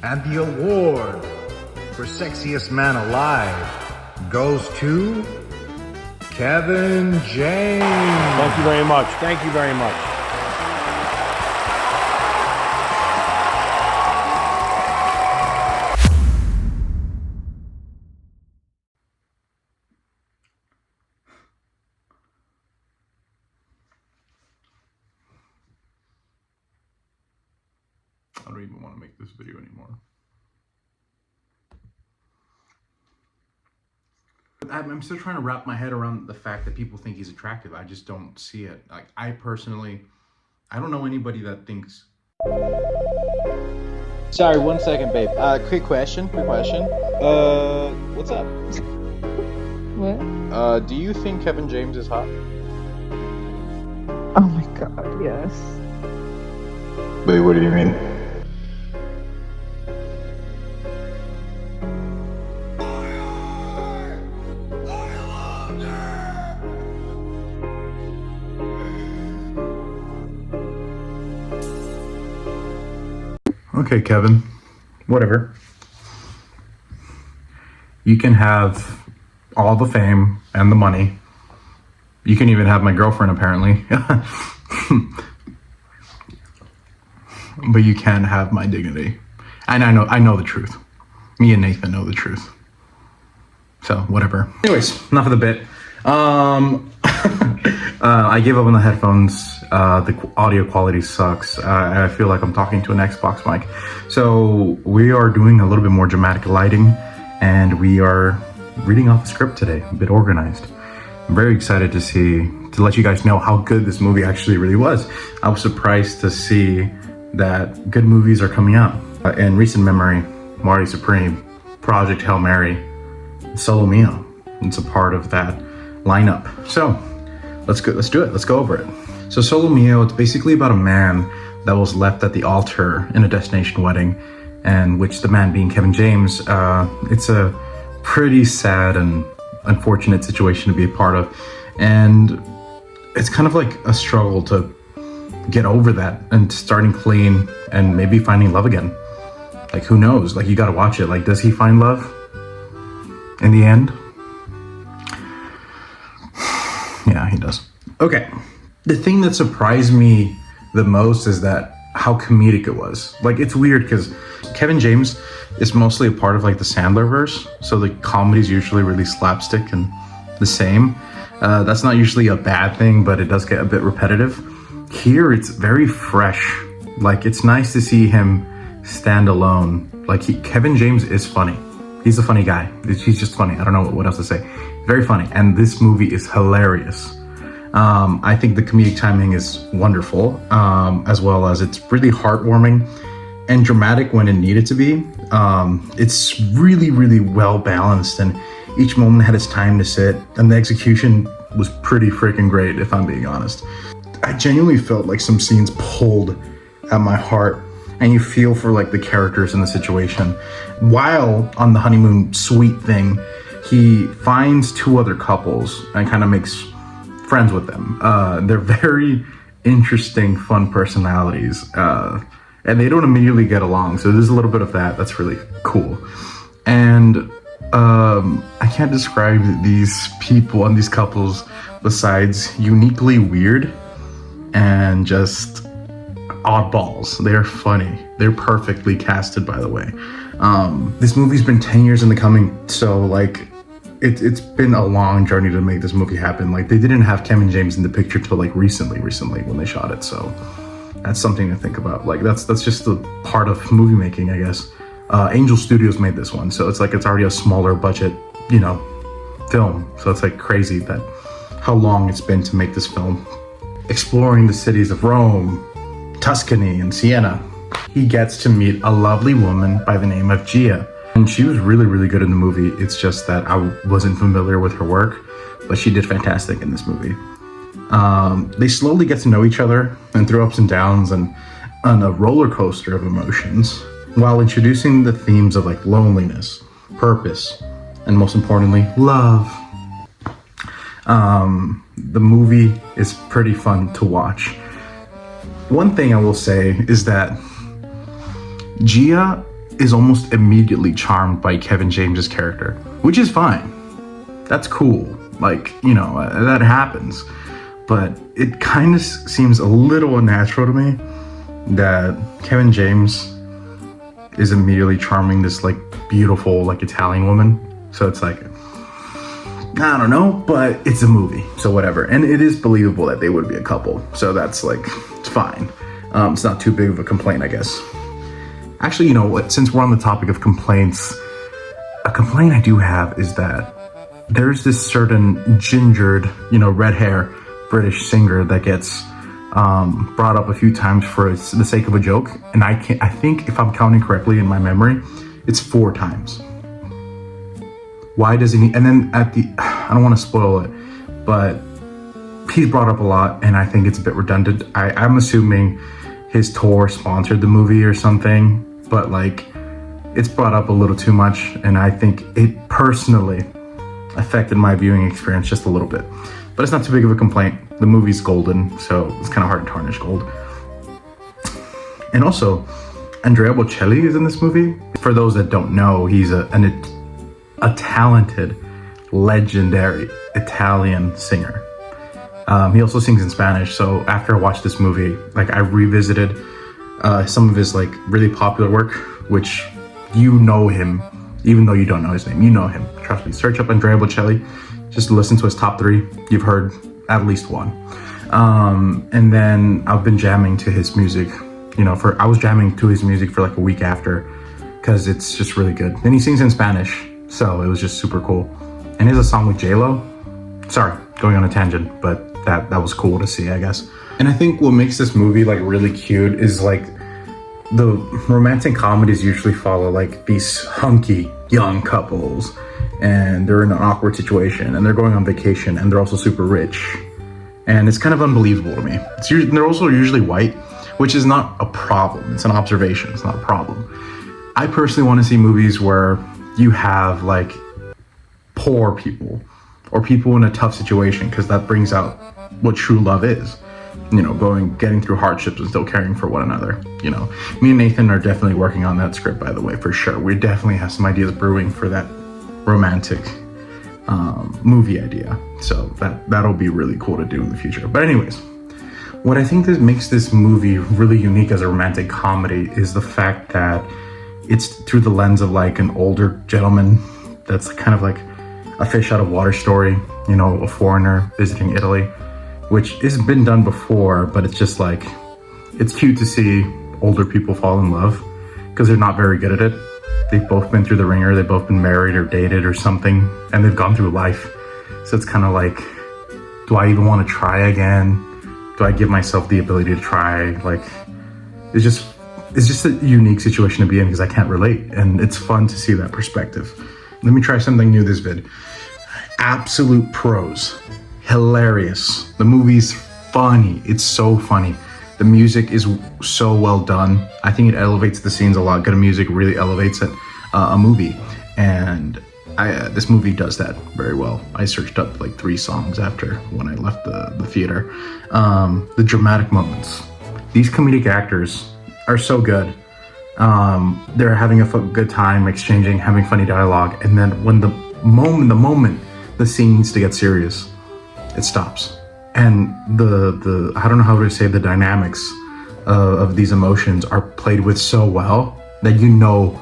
And the award for sexiest man alive goes to Kevin James. Thank you very much. Thank you very much. I don't even want to make this video anymore. I'm still trying to wrap my head around the fact that people think he's attractive. I just don't see it. Like, I don't know anybody that thinks. Sorry, 1 second, babe. Quick question. What's up? What? Do you think Kevin James is hot? Oh my god, yes. Wait, what do you mean? Okay, Kevin, whatever. You can have all the fame and the money. You can even have my girlfriend, apparently. But you can't have my dignity. And I know the truth. Me and Nathan know the truth. So, whatever. Anyways, enough of the bit. I gave up on the headphones. The audio quality sucks. I feel like I'm talking to an Xbox mic. So we are doing a little bit more dramatic lighting, and we are reading off the script today, a bit organized. I'm very excited to let you guys know how good this movie actually really was. I was surprised to see that good movies are coming out. In recent memory, Marty Supreme, Project Hail Mary, Solo Mio. It's a part of that lineup. So let's do it. Let's go over it. So Solo Mio, it's basically about a man that was left at the altar in a destination wedding, and which the man being Kevin James, it's a pretty sad and unfortunate situation to be a part of. And it's kind of like a struggle to get over that and starting clean and maybe finding love again. Like, who knows? Like, you gotta watch it. Like, does he find love in the end? Yeah, he does. Okay. The thing that surprised me the most is that how comedic it was. Like, it's weird because Kevin James is mostly a part of like the Sandler-verse. So the comedy's usually really slapstick and the same. That's not usually a bad thing, but it does get a bit repetitive. Here, it's very fresh. Like, it's nice to see him stand alone. Like, Kevin James is funny. He's a funny guy. He's just funny. I don't know what else to say. Very funny. And this movie is hilarious. I think the comedic timing is wonderful, as well as it's really heartwarming and dramatic when it needed to be. It's really, really well balanced, and each moment had its time to sit, and the execution was pretty freaking great, if I'm being honest. I genuinely felt like some scenes pulled at my heart, and you feel for like the characters in the situation. While on the honeymoon suite thing, he finds two other couples and kind of makes friends with them. They're very interesting, fun personalities, and they don't immediately get along. So there's a little bit of that. That's really cool. And I can't describe these people and these couples besides uniquely weird and just oddballs. They're funny. They're perfectly casted, by the way. This movie's been 10 years in the coming, so like it's been a long journey to make this movie happen. Like, they didn't have Kevin James in the picture till like recently when they shot it. So that's something to think about. Like, that's just the part of movie making, I guess. Angel Studios made this one, so it's already a smaller budget, film. So it's like crazy that how long it's been to make this film. Exploring the cities of Rome, Tuscany, and Siena, he gets to meet a lovely woman by the name of Gia. And she was really, really good in the movie. It's just that I wasn't familiar with her work, but she did fantastic in this movie. They slowly get to know each other, and through ups and downs and on a roller coaster of emotions, while introducing the themes of like loneliness, purpose, and most importantly, love. The movie is pretty fun to watch. One thing I will say is that Gia is almost immediately charmed by Kevin James's character, which is fine. That's cool. Like, you know, that happens. But it kind of seems a little unnatural to me that Kevin James is immediately charming this like beautiful like Italian woman. So it's like, I don't know, but it's a movie, so whatever. And it is believable that they would be a couple, so that's like, it's fine. It's not too big of a complaint, I guess. Actually, you know what, since we're on the topic of complaints, a complaint I do have is that there's this certain gingered, you know, red hair British singer that gets brought up a few times for the sake of a joke, and I think if I'm counting correctly in my memory, it's 4 times. Why does he need, and then I don't want to spoil it, but he's brought up a lot, and I think it's a bit redundant. I'm assuming his tour sponsored the movie or something, but like, it's brought up a little too much, and I think it personally affected my viewing experience just a little bit. But it's not too big of a complaint. The movie's golden, so it's kind of hard to tarnish gold. And also, Andrea Bocelli is in this movie. For those that don't know, he's a talented, legendary Italian singer. He also sings in Spanish. So after I watched this movie, like I revisited some of his like really popular work, which you know him, even though you don't know his name, you know him. Trust me. Search up Andrea Bocelli. Just listen to his top 3. You've heard at least one. And then I've been jamming to his music. You know, I was jamming to his music for like a week after, because it's just really good. And he sings in Spanish, so it was just super cool. And he has a song with J-Lo. Sorry, going on a tangent, but that was cool to see, I guess. And I think what makes this movie like really cute is like the romantic comedies usually follow like these hunky young couples, and they're in an awkward situation, and they're going on vacation, and they're also super rich, and it's kind of unbelievable to me. They're also usually white, which is not a problem. It's an observation. It's not a problem. I personally want to see movies where you have like poor people or people in a tough situation, because that brings out what true love is. You know, getting through hardships and still caring for one another. You know, me and Nathan are definitely working on that script, by the way, for sure. We definitely have some ideas brewing for that romantic movie idea, so that'll be really cool to do in the future. But anyways, what I think that makes this movie really unique as a romantic comedy is the fact that it's through the lens of like an older gentleman that's kind of like a fish out of water story, you know, a foreigner visiting Italy, which has been done before, but it's just like, it's cute to see older people fall in love because they're not very good at it. They've both been through the ringer, they've both been married or dated or something, and they've gone through life. So it's kind of like, do I even want to try again? Do I give myself the ability to try? Like, it's just a unique situation to be in because I can't relate, and it's fun to see that perspective. Let me try something new this vid. Absolute pros. Hilarious. The movie's funny. It's so funny. The music is so well done. I think it elevates the scenes a lot. Good music really elevates it, a movie. And this movie does that very well. I searched up like 3 songs after when I left the theater. The dramatic moments. These comedic actors are so good. They're having a good time, exchanging, having funny dialogue. And then when the moment the scene needs to get serious, it stops. And the I don't know how to say, the dynamics of these emotions are played with so well that you know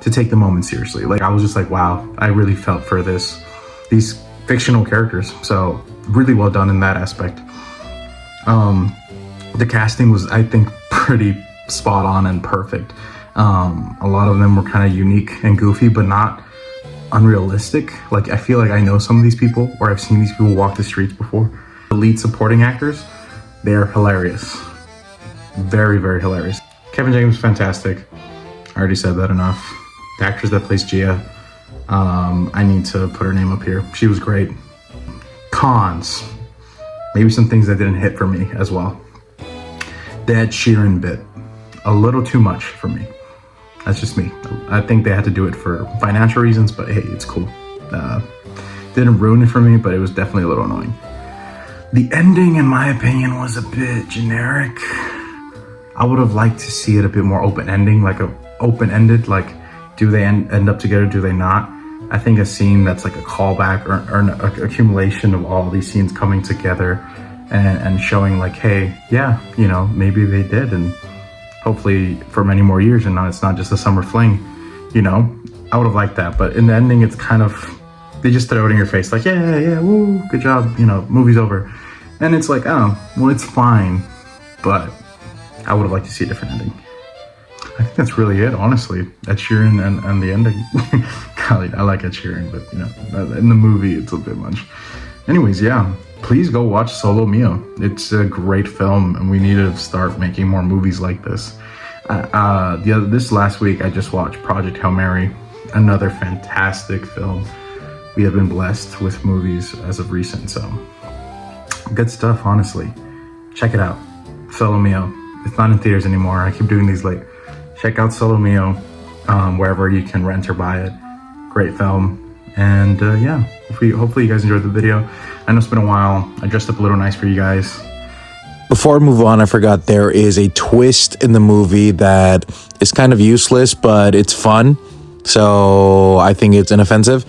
to take the moment seriously. Like, I was just like, wow, I really felt for these fictional characters. So really well done in that aspect. The casting was, I think, pretty spot on and perfect. A lot of them were kind of unique and goofy, but not unrealistic. Like, I feel like I know some of these people, or I've seen these people walk the streets before. The lead supporting actors, they're hilarious. Very, very hilarious. Kevin James, fantastic. I already said that enough. The actress that plays Gia, I need to put her name up here. She was great. Cons. Maybe some things that didn't hit for me as well. The Ed Sheeran bit. A little too much for me. That's just me. I think they had to do it for financial reasons, but hey, it's cool. Didn't ruin it for me, but it was definitely a little annoying. The ending, in my opinion, was a bit generic. I would have liked to see it a bit more open-ending, like a open-ended, like do they end up together, do they not? I think a scene that's like a callback or an accumulation of all these scenes coming together and showing like, hey, yeah, you know, maybe they did, and hopefully for many more years, and now it's not just a summer fling, you know. I would have liked that, but in the ending, it's kind of, they just throw it in your face, like, yeah, woo, good job, you know, movie's over. And it's like, oh, well, it's fine, but I would have liked to see a different ending. I think that's really it, honestly. Ed Sheeran and the ending. Golly, I like Ed Sheeran, but, you know, in the movie, it's a bit much. Anyways, yeah, please go watch Solo Mio. It's a great film, and we need to start making more movies like this. This last week, I just watched Project Hail Mary, another fantastic film. We have been blessed with movies as of recent, so good stuff, honestly. Check it out. Solo Mio. It's not in theaters anymore. I keep doing these like, check out Solo Mio, wherever you can rent or buy it. Great film. And yeah, hopefully you guys enjoyed the video. I know it's been a while. I dressed up a little nice for you guys. Before I move on, I forgot there is a twist in the movie that is kind of useless, but it's fun. So I think it's inoffensive.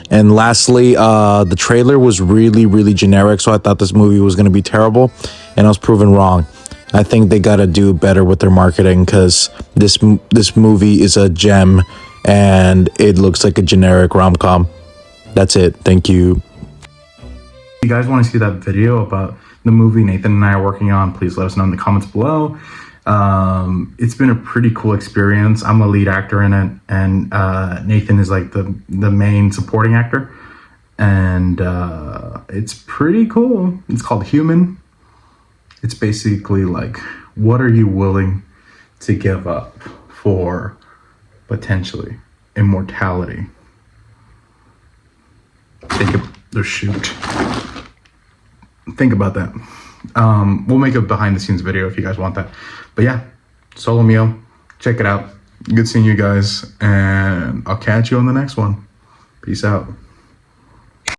And lastly, the trailer was really, really generic. So I thought this movie was going to be terrible, and I was proven wrong. I think they got to do better with their marketing, because this movie is a gem and it looks like a generic rom-com. That's it. Thank you. If you guys want to see that video about the movie Nathan and I are working on, please let us know in the comments below. It's been a pretty cool experience. I'm a lead actor in it, and Nathan is like the main supporting actor, and it's pretty cool. It's called Human. It's basically like, what are you willing to give up for potentially immortality? Think about that. We'll make a behind the scenes video if you guys want that. But yeah, Solo Mio, check it out. Good seeing you guys, and I'll catch you on the next one. Peace out.